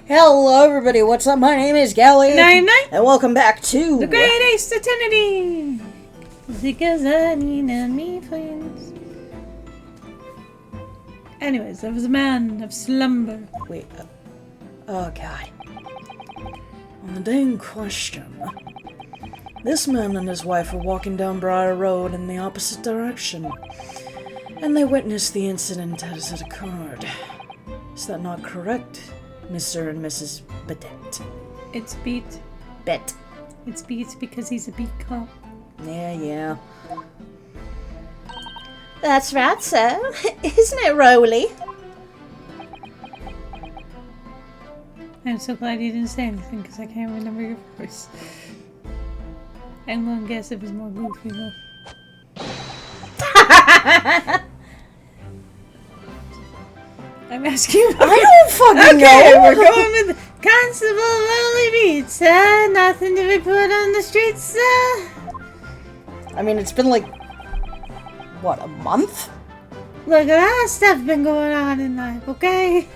Hello everybody, what's up? My name is Gallie. Nine. And welcome back to The Great Ace Eternity! Because I need me friends. Anyways, there was a man of slumber. Wait, oh god. On the day in question, this man and his wife were walking down Briar Road in the opposite direction, and they witnessed the incident as it occurred. Is that not correct, Mr. and Mrs. Bedet? It's beat. Bet. It's beat because he's a beat cop. Yeah. That's right, sir. Isn't it, Rowley? I'm so glad you didn't say anything because I can't remember your voice. I'm gonna guess it was more goofy though. I'm asking you. I don't fucking know. We're going with Constable Rowley Beats. Nothing to report on the streets, I mean, it's been like, what, a month? Look, a lot of stuff been going on in life, okay?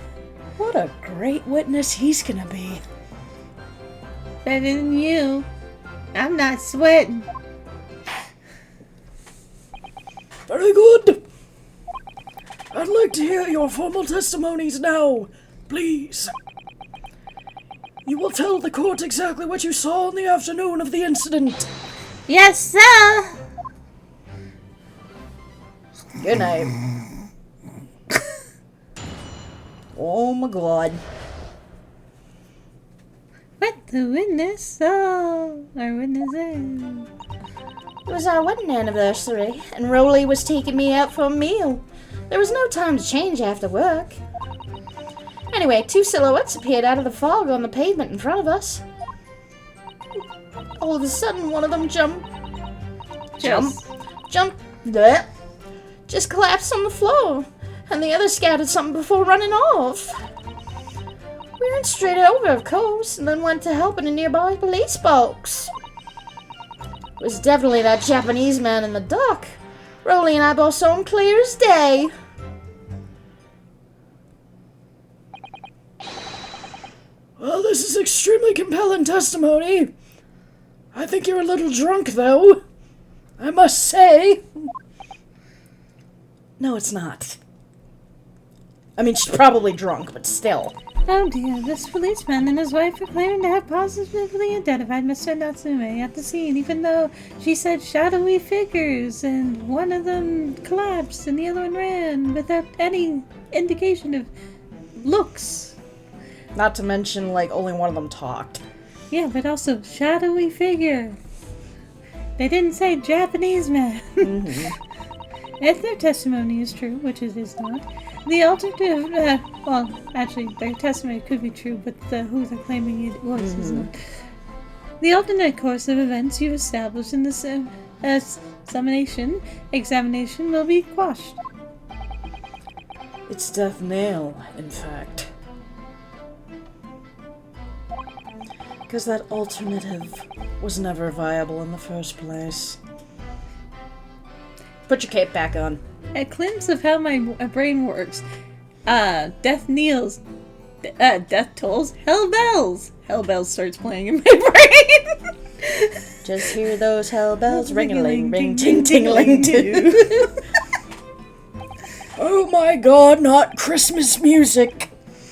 What a great witness he's gonna be. Better than you. I'm not sweating. Very good. I'd like to hear your formal testimonies now, please. You will tell the court exactly what you saw on the afternoon of the incident. Yes, sir. Good night. Oh my god. What the witness saw? Our witnesses. It was our wedding anniversary, and Rowley was taking me out for a meal. There was no time to change after work. Anyway, two silhouettes appeared out of the fog on the pavement in front of us. All of a sudden, one of them just collapsed on the floor, and the other scattered something before running off. We went straight over, of course, and then went to help in a nearby police box. It was definitely that Japanese man in the dock. Rowley and I both saw him clear as day. Well, this is extremely compelling testimony. I think you're a little drunk, though. I must say. No, it's not. I mean, she's probably drunk, but still. Oh dear, this policeman and his wife are claiming to have positively identified Mr. Natsume at the scene, even though she said shadowy figures, and one of them collapsed and the other one ran without any indication of looks. Not to mention, like, only one of them talked. Yeah, but also shadowy figure. They didn't say Japanese man. Mm-hmm. If their testimony is true, which it is not, the alternative, well, actually, their testimony could be true, but who they're claiming it was is not. The alternate course of events you established in this examination will be quashed. It's death nail, in fact. Because that alternative was never viable in the first place. Put your cape back on. A glimpse of how my brain works. Death kneels. Death tolls. Hell bells. Hell bells starts playing in my brain. Just hear those hell bells ring-a-ling, ring, ting-ting-ling too. Oh my god, not Christmas music.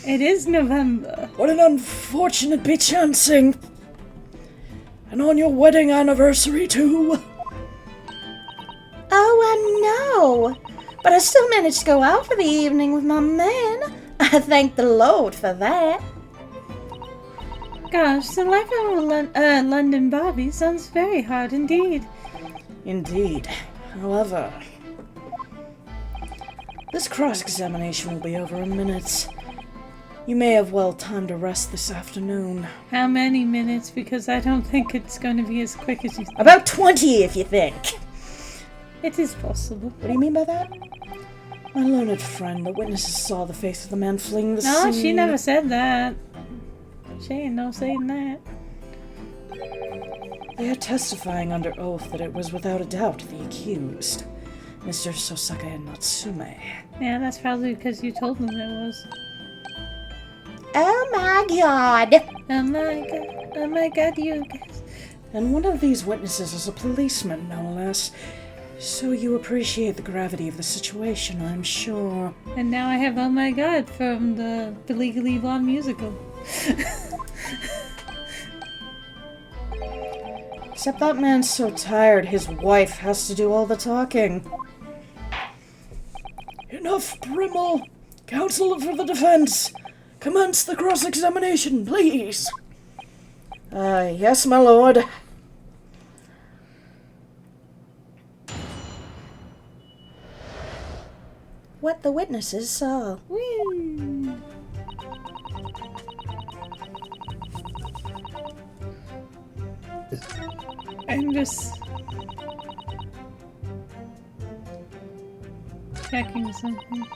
It is November. What an unfortunate bechancing. And on your wedding anniversary too. Oh, I know. But I still managed to go out for the evening with my man. I thank the Lord for that. Gosh, the life of a London Bobby sounds very hard indeed. Indeed. However, this cross-examination will be over in minutes. You may have well time to rest this afternoon. How many minutes? Because I don't think it's going to be as quick as you think. About 20, if you think. It is possible. What do you mean by that? My learned friend, the witnesses saw the face of the man fleeing the No, scene. she never said that. She ain't no saying that. They are testifying under oath that it was without a doubt the accused, Mr. Sosaka Natsume. Yeah, that's probably because you told them it was. Oh my god! Oh my god, you guys. And one of these witnesses is a policeman, no less. So you appreciate the gravity of the situation, I'm sure. And now I have Oh My God from the Legally Blonde musical. Except that man's so tired, his wife has to do all the talking. Enough, Primmel! Counsel for the defense! Commence the cross-examination, please! Yes, my lord. What the witnesses saw. Whee! I'm just checking something.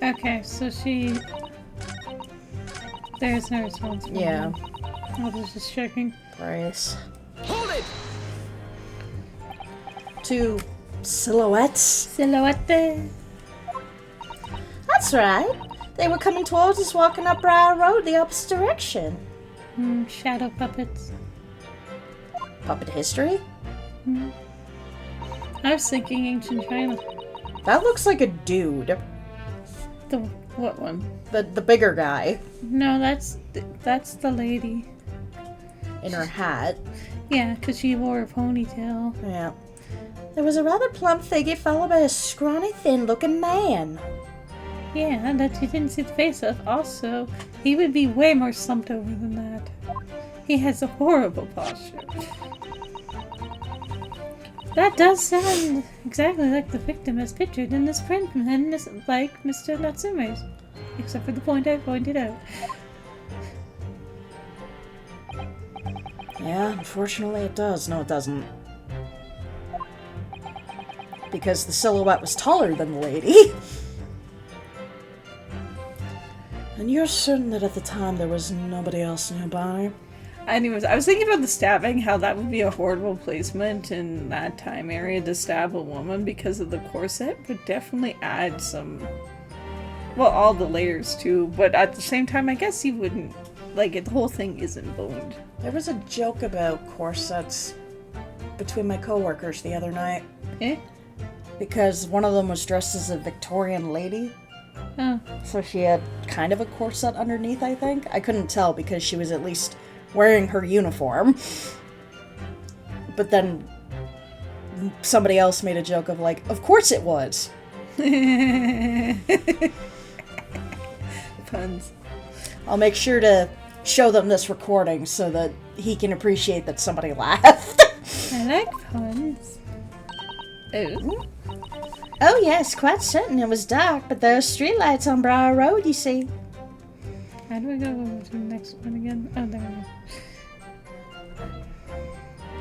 Okay, so there's no response. Yeah. I was just checking. Bryce. Hold it! 2 silhouettes. Silhouette. That's right. They were coming towards us walking up Briar Road the opposite direction. Shadow puppets. Puppet history? I was thinking ancient China. That looks like a dude. The what one? The bigger guy No, that's the lady. in her hat. Yeah, 'cause she wore a ponytail. Yeah. There was a rather plump figure followed by a scrawny, thin-looking man. Yeah, and that you didn't see the face of. Also, he would be way more slumped over than that. He has a horrible posture. That does sound exactly like the victim as pictured in this print, and like Mr. Natsume's. Except for the point I pointed out. Yeah, unfortunately it does. No, it doesn't. Because the silhouette was taller than the lady. And you're certain that at the time there was nobody else nearby? Anyways, I was thinking about the stabbing, how that would be a horrible placement in that time area to stab a woman because of the corset, but definitely add some... Well, all the layers too, but at the same time, I guess you wouldn't... Like, the whole thing isn't boned. There was a joke about corsets between my coworkers the other night. Eh? Because one of them was dressed as a Victorian lady. Oh. So she had kind of a corset underneath, I think. I couldn't tell because she was at least wearing her uniform. But then somebody else made a joke of like, of course it was. Puns. I'll make sure to show them this recording so that he can appreciate that somebody laughed. I like puns. Oh. Oh yes, quite certain it was dark, but there are streetlights on Briar Road, you see. How do I go to the next one again? Oh, there we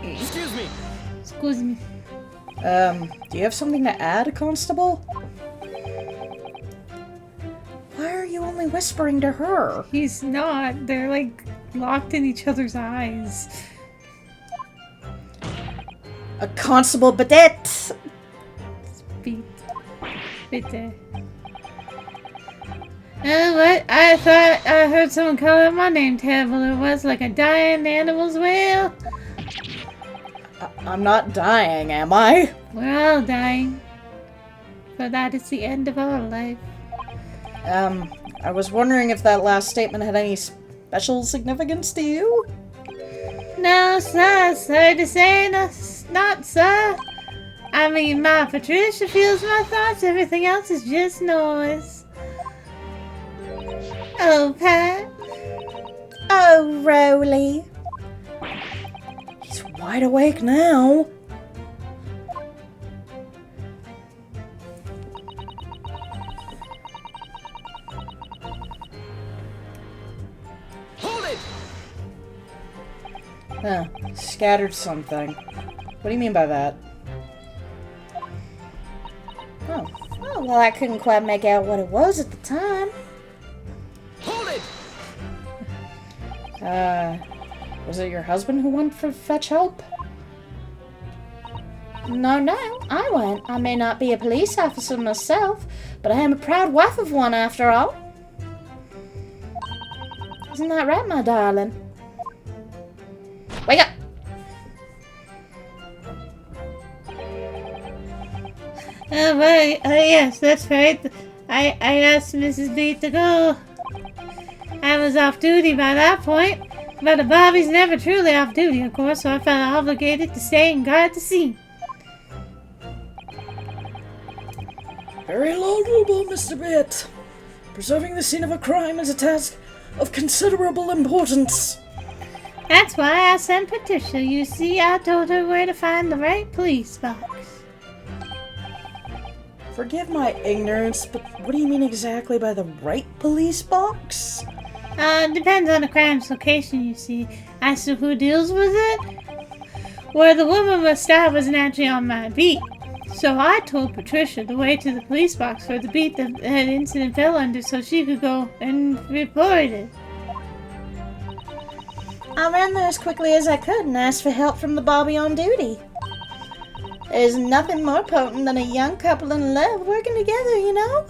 go. Excuse me. Excuse me. Do you have something to add, Constable? Why are you only whispering to her? He's not. They're like locked in each other's eyes. A Constable Bidet! Beat. Bitte. What? I thought I heard someone call out my name. Terrible it was, like a dying animal's wail. I'm not dying, am I? We're all dying. But that is the end of our life. I was wondering if that last statement had any special significance to you? No, sir. Sorry to say, not, sir. I mean, my Patricia feels my thoughts. Everything else is just noise. Oh, Pat. Oh, Rowley. He's wide awake now. Hold it! Scattered something. What do you mean by that? Oh, well, I couldn't quite make out what it was at the time. Hold it! Was it your husband who went for fetch help? No, I went. I may not be a police officer myself, but I am a proud wife of one after all. Isn't that right, my darling? Wake up! Yes, that's right. I asked Mrs. B to go. I was off duty by that point, but Bobby's never truly off duty, of course, so I felt obligated to stay and guard the scene. Very laudable, Mr. Bit. Preserving the scene of a crime is a task of considerable importance. That's why I sent Patricia. You see, I told her where to find the right police box. Forgive my ignorance, but what do you mean exactly by the right police box? Depends on the crime's location, you see. As to who deals with it, where the woman was stabbed was naturally on my beat. So I told Patricia the way to the police box for the beat the incident fell under so she could go and report it. I ran there as quickly as I could and asked for help from the Bobby on duty. There's nothing more potent than a young couple in love working together, you know?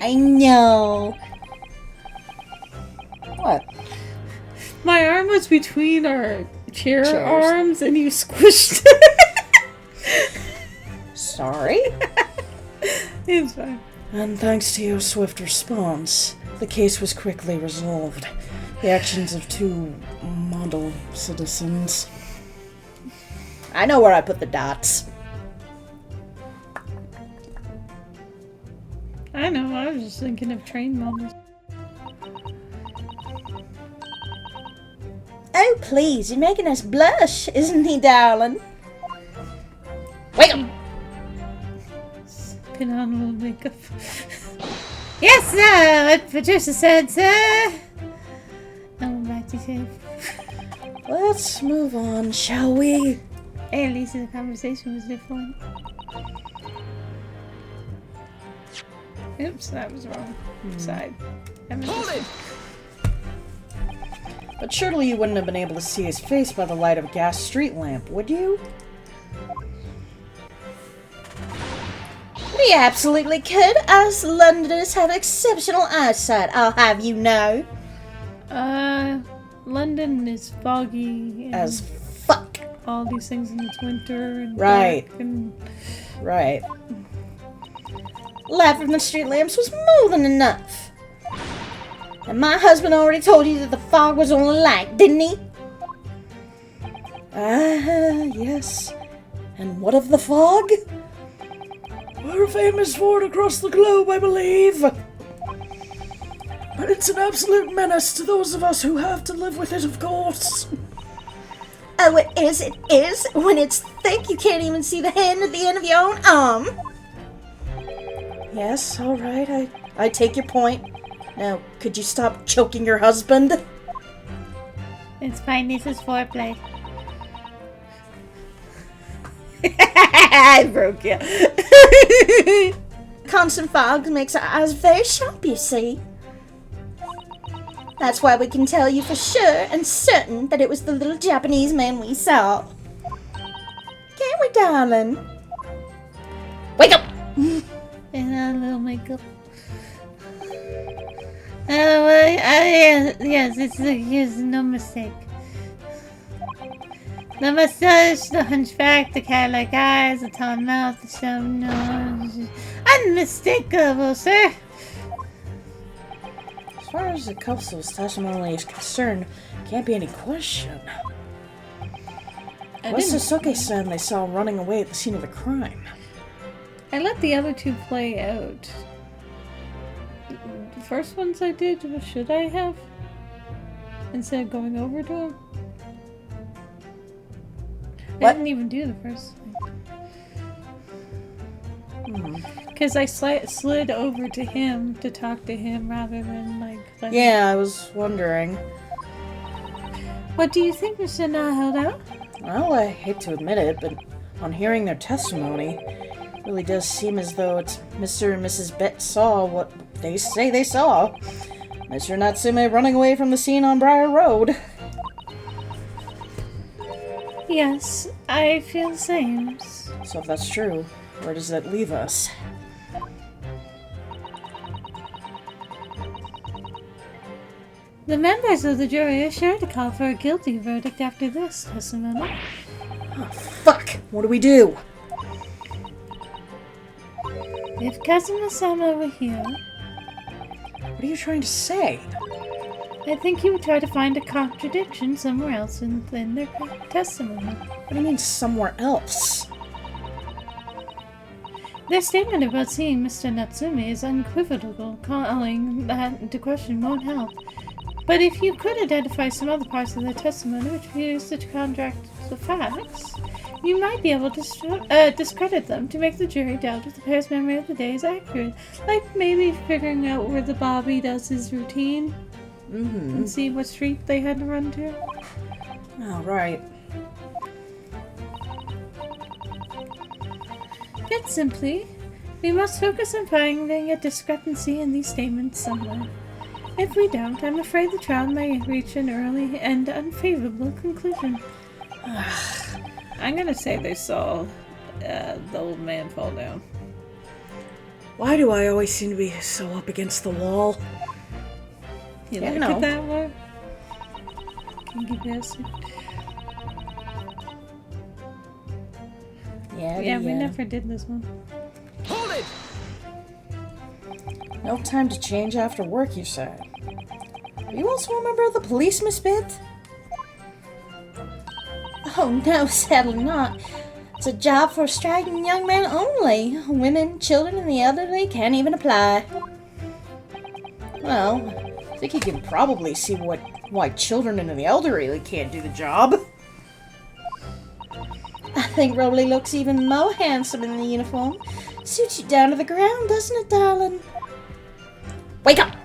I know. What? My arm was between our chair Chairs. arms and you squished it. Sorry? It's fine. And thanks to your swift response, the case was quickly resolved. The actions of two model citizens. I know where I put the dots. I know, I was just thinking of train models. Oh, please, you're making us blush, isn't he, darling? Wake up! Put on a little makeup. Yes, sir! What Patricia said, sir! I'm back to safe. Let's move on, shall we? Hey, at least the conversation was different. Oops, that was wrong. Side. Hold it! But surely you wouldn't have been able to see his face by the light of a gas street lamp, would you? We absolutely could. Us Londoners have exceptional eyesight, I'll have you know. London is foggy and As fuck. all these things and it's winter and Right. dark and Right. Light from the street lamps was more than enough. And my husband already told you that the fog was only light, didn't he? Yes. And what of the fog? We're famous for it across the globe, I believe. But it's an absolute menace to those of us who have to live with it, of course. Oh, it is. When it's thick, you can't even see the hand at the end of your own arm. Yes, all right, I take your point. Now, could you stop choking your husband? it's fine, this is foreplay. I broke you. Constant fog makes our eyes very sharp, you see. That's why we can tell you for sure and certain that it was the little Japanese man we saw. Can't we, darling? Wake up! And a little makeup. Yes, it's no mistake. The mustache, the hunchback, the cat-like eyes, the tall mouth, the sharp nose. Unmistakable, sir! As far as the couple's testimony is concerned, can't be any question. What's the Soke-san they saw running away at the scene of the crime? I let the other two play out. The first ones I did, should I have? Instead of going over to him? I What? didn't even do the first one. Because I slid over to him to talk to him rather than like... Yeah, I was wondering. What do you think, Mr. Na held out? Well, I hate to admit it, but on hearing their testimony, it really does seem as though it's Mr. and Mrs. Bet saw what they say they saw. Mr. Natsume running away from the scene on Briar Road. Yes, I feel the same. So if that's true, where does that leave us? The members of the jury are sure to call for a guilty verdict after this testimony. Oh, fuck! What do we do? If Kazuma-sama were here, What are you trying to say? I think he would try to find a contradiction somewhere else in their testimony. What do you mean somewhere else? Their statement about seeing Mr. Natsume is unequivocal, calling that into question won't help. But if you could identify some other parts of their testimony which appears to contradict the facts, you might be able to discredit them to make the jury doubt if the pair's memory of the day is accurate. Like maybe figuring out where the Bobby does his routine and see what street they had to run to. Oh, right. Put simply, we must focus on finding a discrepancy in these statements somewhere. If we don't, I'm afraid the trial may reach an early and unfavorable conclusion. I'm gonna say they saw the old man fall down. Why do I always seem to be so up against the wall? You Yeah, like no. it that way? Kinky bastard. Yeah, we never did this one. Hold it! No time to change after work, you say? Are you also a member of the police, Miss Bit? Oh no, sadly not. It's a job for striking young men only. Women, children, and the elderly can't even apply. Well, I think you can probably see why children and the elderly can't do the job. I think Rowley looks even more handsome in the uniform. Suits you down to the ground, doesn't it, darling? Wake up!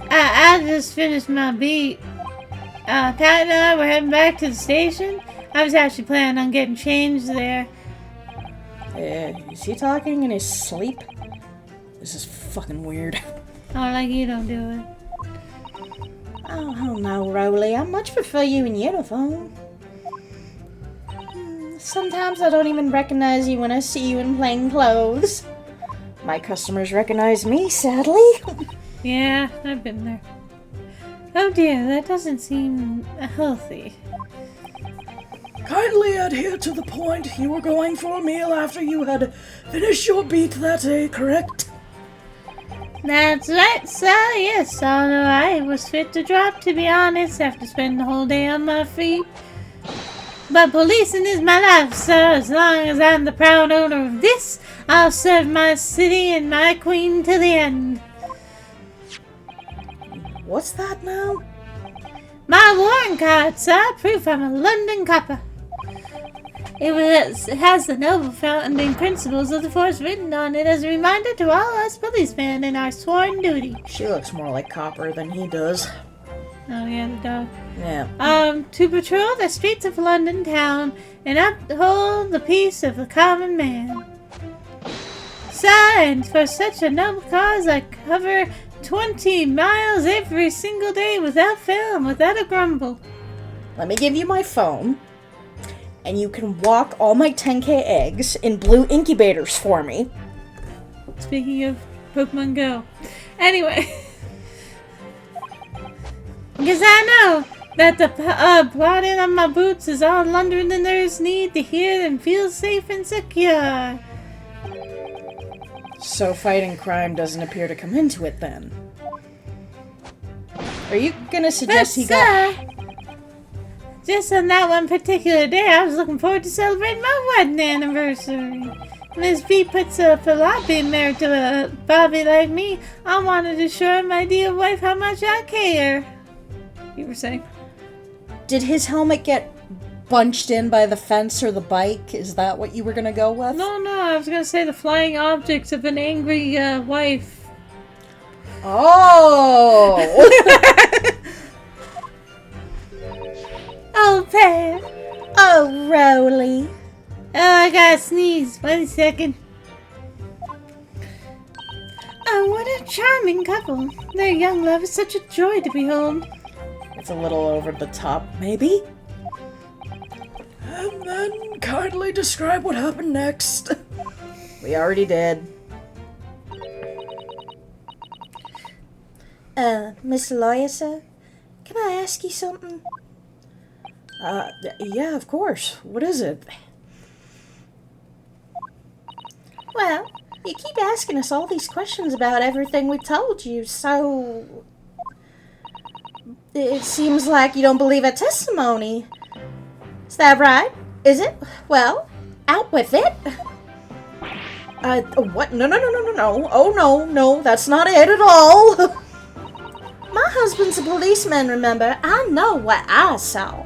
I just finished my beat. Pat and I were heading back to the station. I was actually planning on getting changed there. Is he talking in his sleep? This is fucking weird. Oh, like you don't do it. Oh no, Rowley. I much prefer you in uniform. Sometimes I don't even recognize you when I see you in plain clothes. My customers recognize me, sadly. Yeah, I've been there. Oh dear, that doesn't seem healthy. Kindly adhere to the point. You were going for a meal after you had finished your beat that day, correct? That's right, sir. Yes, although I was fit to drop, to be honest, after spending the whole day on my feet. But policing is my life, sir. As long as I'm the proud owner of this, I'll serve my city and my queen to the end. What's that now? My warrant card, sir. Proof I'm a London copper. It has the noble founding principles of the force written on it as a reminder to all us policemen in our sworn duty. She looks more like Copper than he does. Oh yeah, the dog. Yeah. To patrol the streets of London town and uphold the peace of the common man. Sir, and for such a noble cause I cover 20 miles every single day without fail and without a grumble. Let me give you my phone, and you can walk all my 10K eggs in blue incubators for me. Speaking of Pokemon Go. Anyway. Because I know that the plodding on my boots is all Londoners need to hear and feel safe and secure. So fighting crime doesn't appear to come into it then. Are you gonna suggest he got... Just on that one particular day, I was looking forward to celebrating my wedding anniversary. Miss B puts up a lot being married to a Bobby like me. I wanted to show my dear wife how much I care. You were saying? Did his helmet get bunched in by the fence or the bike? Is that what you were gonna go with? No, I was gonna say the flying objects of an angry wife. Oh! Oh, Pat. Oh, Rowley. Oh, I gotta sneeze. 1 second. Oh, what a charming couple. Their young love is such a joy to behold. It's a little over the top, maybe? And then kindly describe what happened next. We already did. Miss Lawyer, sir? Can I ask you something? Yeah, of course. What is it? Well, you keep asking us all these questions about everything we told you, so... It seems like you don't believe our testimony. Is that right? Is it? Well, out with it. What? No. Oh, no, that's not it at all. My husband's a policeman, remember? I know what I saw.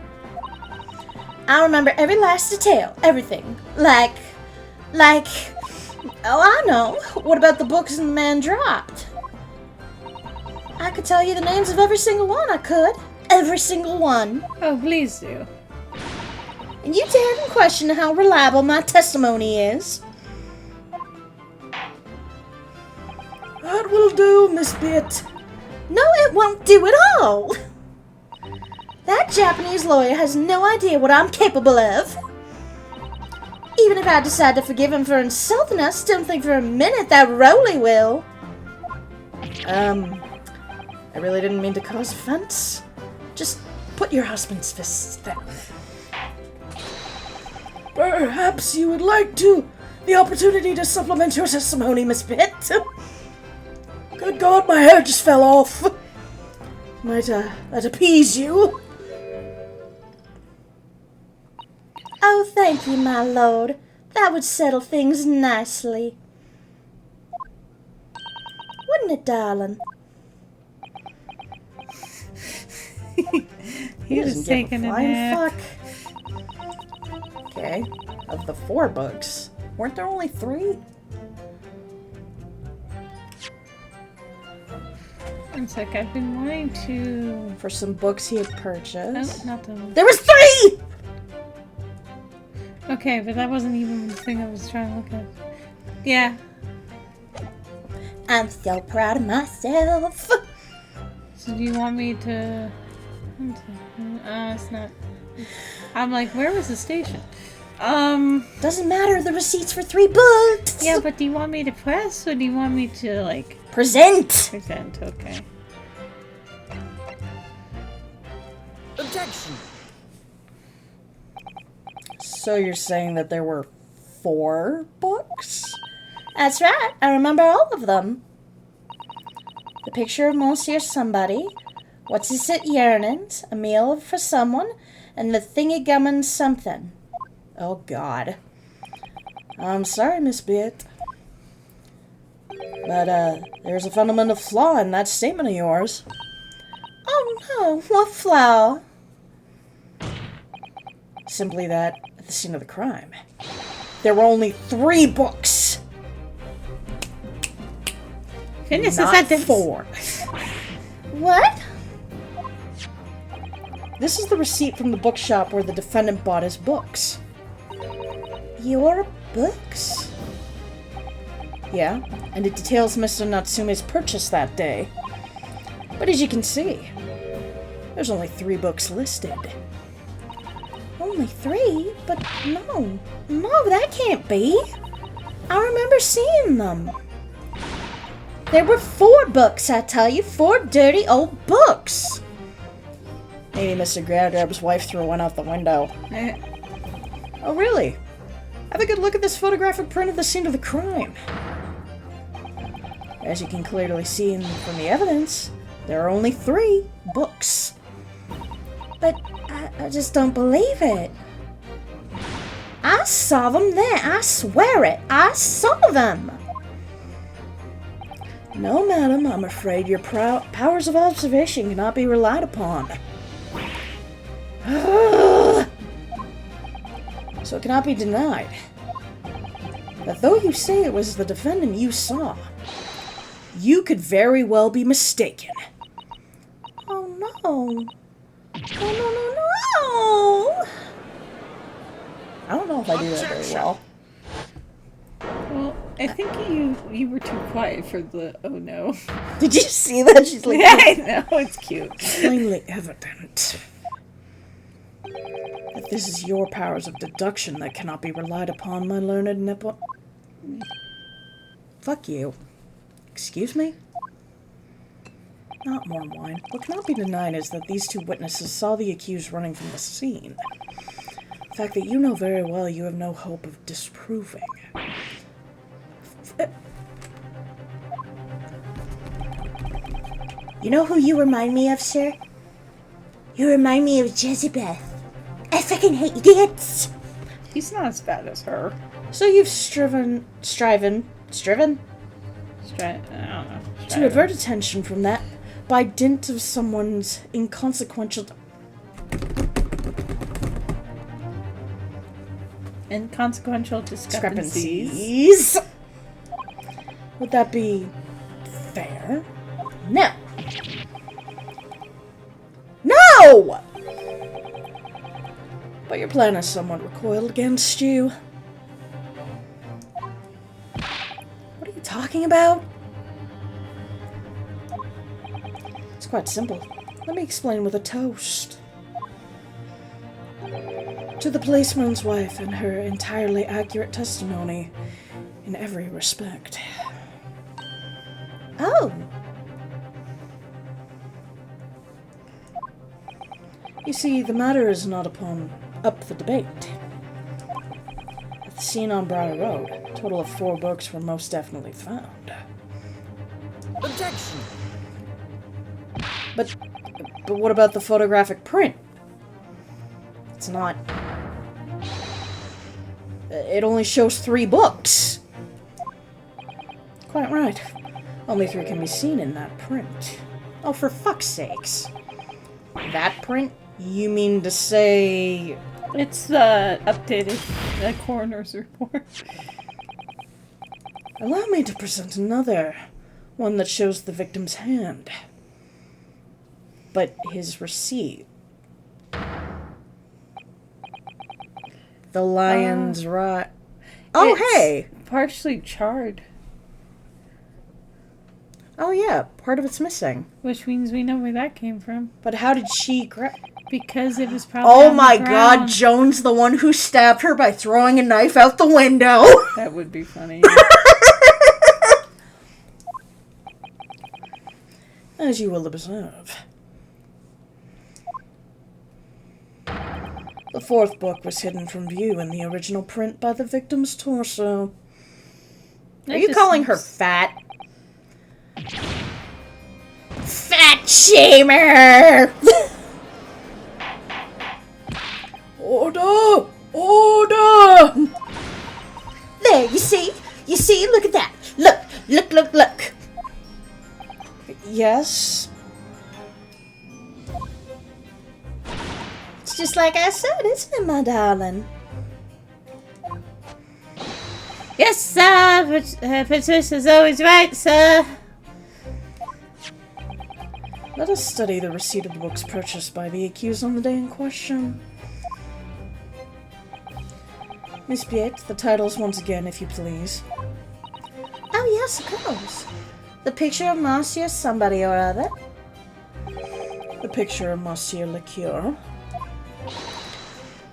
I remember every last detail, everything. Like, oh, I know. What about the books the man dropped? I could tell you the names of every single one, I could. Every single one. Oh, please do. And you daren't question how reliable my testimony is. That will do, Miss Bit. No, it won't do at all. That Japanese lawyer has no idea what I'm capable of. Even if I decide to forgive him for insulting us, don't think for a minute that Rowley will. I really didn't mean to cause offense. Just put your husband's fists down. Perhaps you would like the opportunity to supplement your testimony, Miss Pitt. Good God, my hair just fell off. Might, that appease you? Oh, thank you, my lord. That would settle things nicely. Wouldn't it, darling? He was doesn't give a taking a flying nap. fuck. Okay, of the 4 books, weren't there only 3? One sec, I've been wanting to... For some books he had Oh, purchased. not the... There was 3! Okay, but that wasn't even the thing I was trying to look at. Yeah. I'm so proud of myself. So do you want me to... it's not... I'm like, where was the station? Doesn't matter, the receipts for 3 books. Yeah, but do you want me to press, or do you want me to, like... Present. Present, okay. Objection! So you're saying that there were 4 books? That's right, I remember all of them. The picture of Monsieur Somebody, What's Is It Yearnings, A Meal for Someone, and the Thingy-Gumming Something. Oh, God. I'm sorry, Miss Bit. But, there's a fundamental flaw in that statement of yours. Oh no, what flaw? Simply that, at the scene of the crime, there were only 3 books, Finish the not sentence. 4. What? This is the receipt from the bookshop where the defendant bought his books. Your books? Yeah, and it details Mr. Natsume's purchase that day. But as you can see, there's only 3 books listed. Only 3? But no, that can't be. I remember seeing them. There were 4 books, I tell you, 4 dirty old books. Maybe Mr. Grab's wife threw one out the window. Eh, Oh, really? Have a good look at this photographic print of the scene of the crime. As you can clearly see from the evidence, there are only 3 books. But I just don't believe it. I saw them there, I swear it. I saw them. No, madam, I'm afraid your powers of observation cannot be relied upon. So it cannot be denied that though you say it was the defendant you saw, you could very well be mistaken. Oh no. No. I don't know if I do that very well. well, I think you were too quiet for the oh no. Did you see that? She's like, Yeah, I know, it's cute. Plainly evident that this is your powers of deduction that cannot be relied upon, my learned nipple. Fuck you. Excuse me? Not more wine. What cannot be denied is that these two witnesses saw the accused running from the scene. A fact that you know very well you have no hope of disproving. you know who you remind me of, sir? You remind me of Jezebel. I fucking hate idiots. He's not as bad as her. So you've striven? I don't know. To avert attention from that by dint of someone's inconsequential... Inconsequential discrepancies. discrepancies. Would that be fair? No. No! But your plan has somewhat recoiled against you. What are you talking about? It's quite simple. Let me explain with a toast. To the policeman's wife and her entirely accurate testimony in every respect. Oh. You see, the matter is not up for debate. At the scene on Briar Road, a total of 4 books were most definitely found. Objection! But what about the photographic print? It's not... It only shows 3 books. Quite right. Only 3 can be seen in that print. Oh, for fuck's sakes. That print? You mean to say... It's the updated coroner's report. Allow me to present another. One that shows the victim's hand. But his receipt. The lion's right. Oh, It's hey! partially charred, Oh, yeah, part of it's missing. which means we know where that came from. But how did she grab... Because it was probably Oh on my the god, ground. Joan's the one who stabbed her by throwing a knife out the window! That would be funny. As you will observe. The 4th book was hidden from view in the original print by the victim's torso. Are you calling her fat? Fat shamer! Order! Order! There, you see? You see? Look at that. Look, look, look, look. Yes? It's just like I said, isn't it, my darling? Yes, sir. Patricia's always right, sir. Let us study the receipt of the books purchased by the accused on the day in question. Miss Piet, the titles once again, if you please. Oh, yes, of course. The picture of Monsieur somebody or other. The picture of Monsieur le Cure.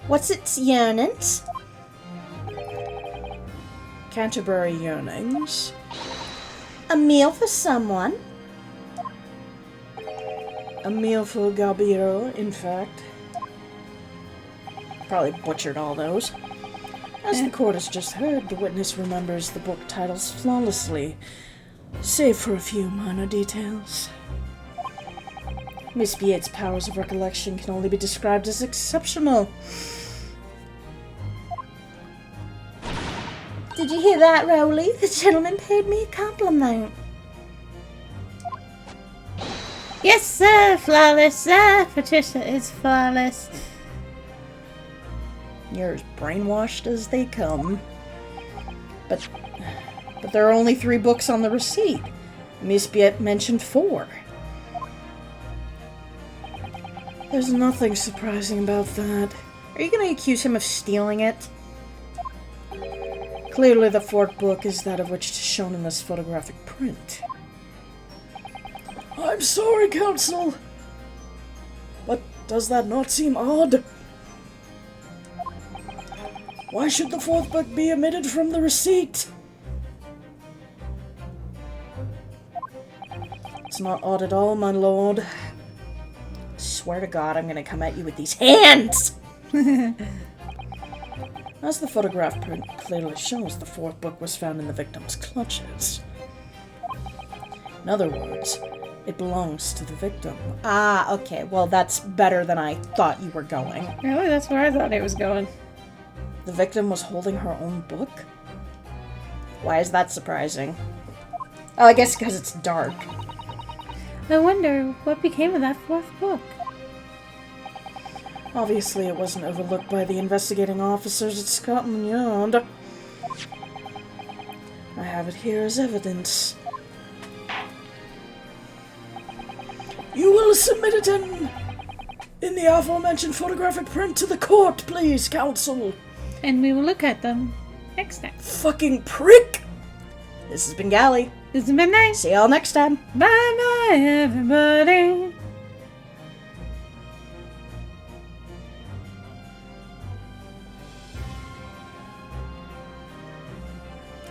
What's its yearnings? Canterbury Yearnings. A meal for someone. A meal for Gabiro, in fact. Probably butchered all those. As the court has just heard, the witness remembers the book titles flawlessly, save for a few minor details. Miss Piet's powers of recollection can only be described as exceptional. Did you hear that, Rowley? The gentleman paid me a compliment. Yes, sir. Flawless, sir. Patricia is flawless. You're as brainwashed as they come. But there are only 3 books on the receipt. Miss Piet mentioned 4. There's nothing surprising about that. Are you going to accuse him of stealing it? Clearly the fourth book is that of which it is shown in this photographic print. I'm sorry, Counsel. But does that not seem odd? Why should the fourth book be omitted from the receipt? It's not odd at all, my lord. Swear to God, I'm gonna come at you with these hands! As the photograph print clearly shows, the fourth book was found in the victim's clutches. In other words, it belongs to the victim. Ah, okay. Well, that's better than I thought you were going. Really? That's where I thought it was going. The victim was holding her own book? Why is that surprising? Oh, I guess because it's dark. I wonder what became of that fourth book. Obviously, it wasn't overlooked by the investigating officers at Scotland Yard. I have it here as evidence. You will submit it in the aforementioned photographic print to the court, please, Counsel. And we will look at them next time. Fucking prick! This has been Gally. This has been nice. See y'all next time. Bye bye, everybody.